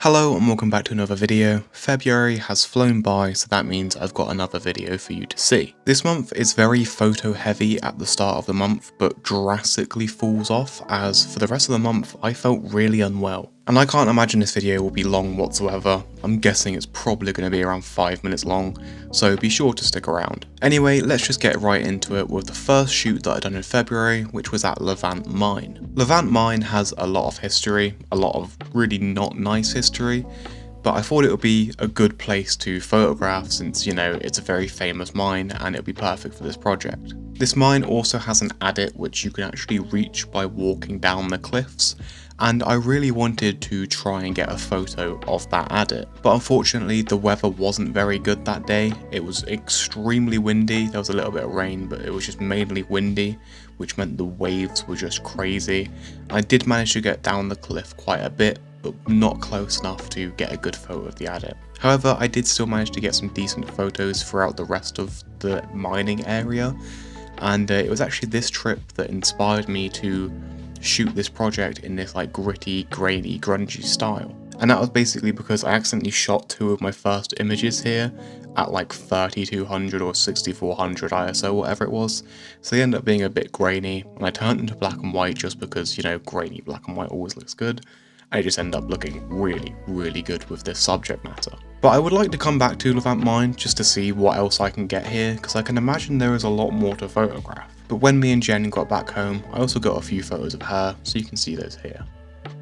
Hello and welcome back to another video. February has flown by, so that means I've got another video for you to see. This month is very photo heavy at the start of the month, but drastically falls off as for the rest of the month I felt really unwell. And I can't imagine this video will be long whatsoever. I'm guessing it's probably going to be around 5 minutes long, so be sure to stick around. Anyway, let's just get right into it with the first shoot that I done in February, which was at Levant Mine. Levant Mine has a lot of history, a lot of really not nice history, but I thought it would be a good place to photograph since, you know, it's a very famous mine and it would be perfect for this project. This mine also has an adit which you can actually reach by walking down the cliffs, and I really wanted to try and get a photo of that adit. But unfortunately the weather wasn't very good that day. It was extremely windy, there was a little bit of rain, but it was just mainly windy, which meant the waves were just crazy. I did manage to get down the cliff quite a bit, but not close enough to get a good photo of the adit. However, I did still manage to get some decent photos throughout the rest of the mining area, and it was actually this trip that inspired me to shoot this project in this like gritty, grainy, grungy style. And that was basically because I accidentally shot two of my first images here at like 3200 or 6400 ISO, whatever it was. So they ended up being a bit grainy, and I turned them to black and white just because, you know, grainy black and white always looks good. And it just ended up looking really good with this subject matter. But I would like to come back to Levant Mine just to see what else I can get here, because I can imagine there is a lot more to photograph. But when me and Jen got back home, I also got a few photos of her, so you can see those here.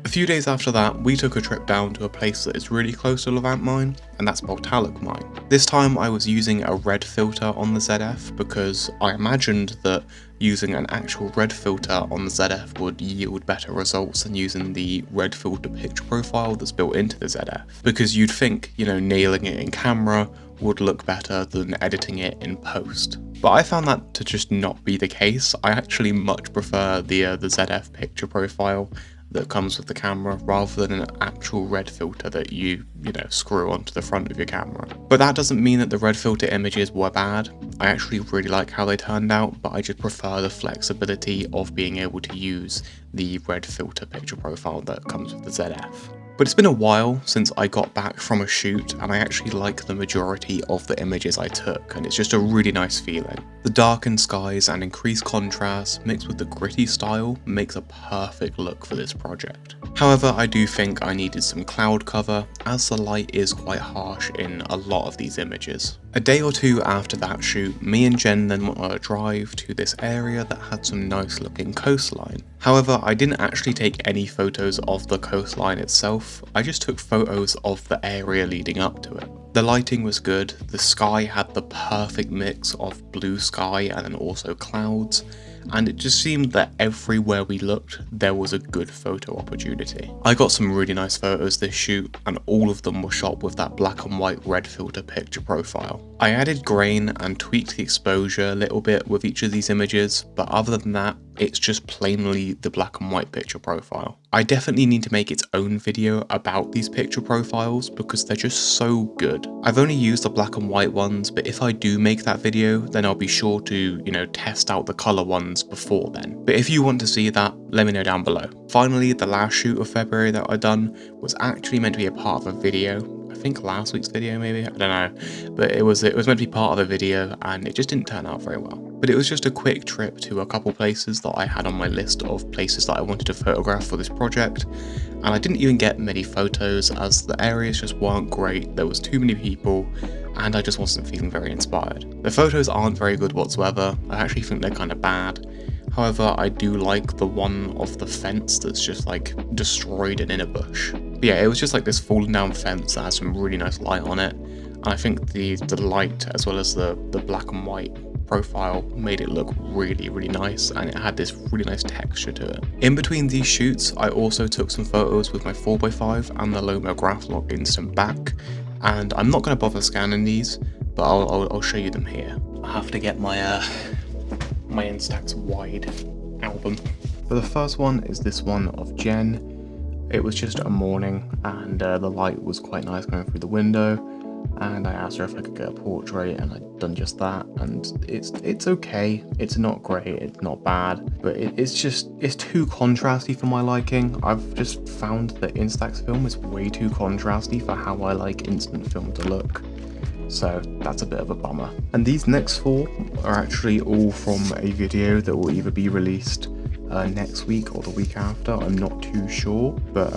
A few days after that, we took a trip down to a place that is really close to Levant Mine, and that's Balic Mine. This time I was using a red filter on the ZF because I imagined that using an actual red filter on the ZF would yield better results than using the red filter picture profile that's built into the ZF. Because you'd think, you know, nailing it in camera would look better than editing it in post. But I found that to just not be the case. I actually much prefer the ZF picture profile that comes with the camera rather than an actual red filter that you know, screw onto the front of your camera. But that doesn't mean that the red filter images were bad. I actually really like how they turned out, but I just prefer the flexibility of being able to use the red filter picture profile that comes with the ZF. But it's been a while since I got back from a shoot, and I actually like the majority of the images I took, and it's just a really nice feeling. The darkened skies and increased contrast mixed with the gritty style makes a perfect look for this project. However, I do think I needed some cloud cover, as the light is quite harsh in a lot of these images. A day or two after that shoot, me and Jen then went on a drive to this area that had some nice looking coastline. However, I didn't actually take any photos of the coastline itself, I just took photos of the area leading up to it. The lighting was good, the sky had the perfect mix of blue sky and then also clouds, and it just seemed that everywhere we looked there was a good photo opportunity. I got some really nice photos this shoot, and all of them were shot with that black and white red filter picture profile. I added grain and tweaked the exposure a little bit with each of these images, but other than that, it's just plainly the black and white picture profile. I definitely need to make its own video about these picture profiles because they're just so good. I've only used the black and white ones, but if I do make that video, then I'll be sure to, you know, test out the color ones before then. But if you want to see that, let me know down below. Finally, the last shoot of February that I'd done was actually meant to be a part of a video. I think last week's video maybe, I don't know, but it was meant to be part of a video and it just didn't turn out very well. But it was just a quick trip to a couple places that I had on my list of places that I wanted to photograph for this project, and I didn't even get many photos as the areas just weren't great, there was too many people, and I just wasn't feeling very inspired. The photos aren't very good whatsoever, I actually think they're kind of bad. However, I do like the one of the fence that's just like destroyed and in a bush. But yeah, it was just like this fallen down fence that has some really nice light on it, and I think the light as well as the black and white profile made it look really nice, and it had this really nice texture to it. In between these shoots, I also took some photos with my 4x5 and the Lomograflok instant back, and I'm not going to bother scanning these, but I'll show you them here. I have to get my my Instax wide album. But the first one is this one of Jen. It was just a morning and the light was quite nice going through the window, and I asked her if I could get a portrait, and I'd done just that, and it's okay. It's not great, it's not bad, but it's too contrasty for my liking. I've just found that Instax film is way too contrasty for how I like instant film to look. So that's a bit of a bummer. And these next 4 are actually all from a video that will either be released next week or the week after, I'm not too sure, but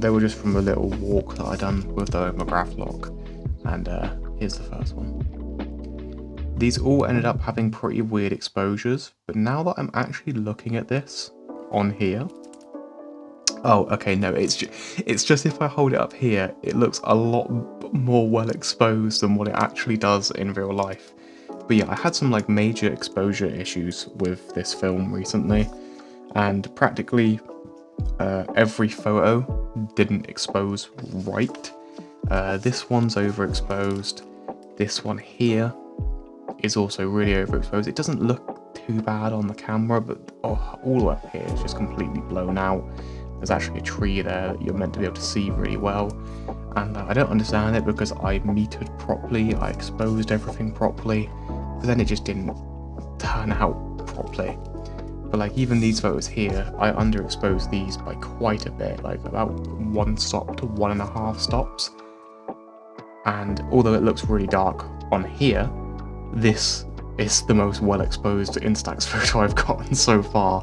they were just from a little walk that I done with the Lomograflok, and here's the first one. These all ended up having pretty weird exposures, but now that I'm actually looking at this on here, oh, okay, no, it's just if I hold it up here, it looks a lot more well exposed than what it actually does in real life. But yeah, I had some like major exposure issues with this film recently, and practically every photo didn't expose right. This one's overexposed. This one here is also really overexposed. It doesn't look too bad on the camera, but all the way up here is just completely blown out. There's actually a tree there that you're meant to be able to see really well, and I don't understand it because I metered properly, I exposed everything properly, but then it just didn't turn out properly. But like even these photos here, I underexposed these by quite a bit, like about 1 stop to 1.5 stops. And although it looks really dark on here, this is the most well exposed Instax photo I've gotten so far,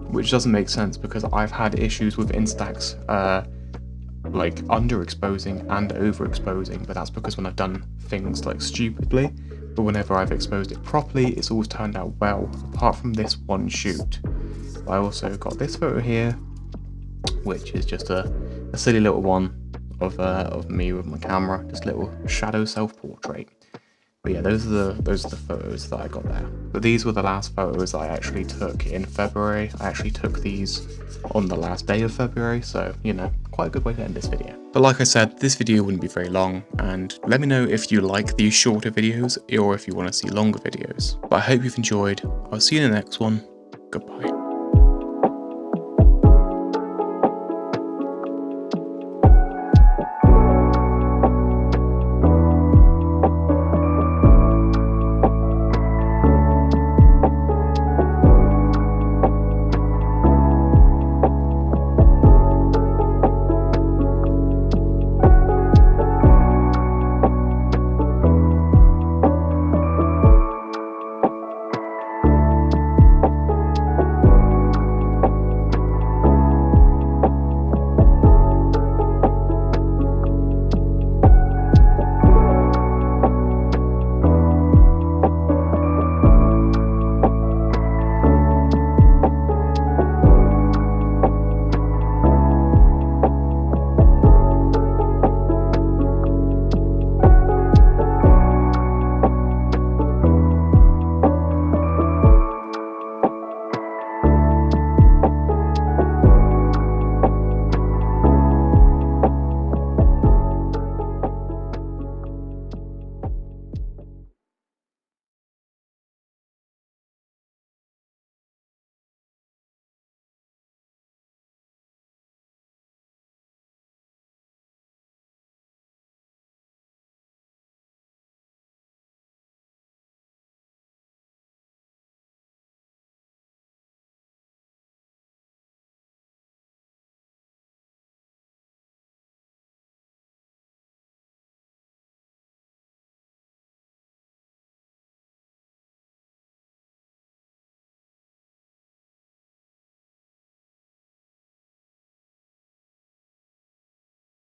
which doesn't make sense because I've had issues with Instax like underexposing and overexposing, but that's because when I've done things like stupidly. But whenever I've exposed it properly, it's always turned out well, apart from this one shoot. I also got this photo here, which is just a silly little one of me with my camera, just a little shadow self-portrait. But yeah, those are the photos that I got there. But these were the last photos I actually took in February. I actually took these on the last day of February, so, you know, quite a good way to end this video. But like I said, this video wouldn't be very long, and let me know if you like these shorter videos or if you want to see longer videos. But I hope you've enjoyed. I'll see you in the next one. Goodbye.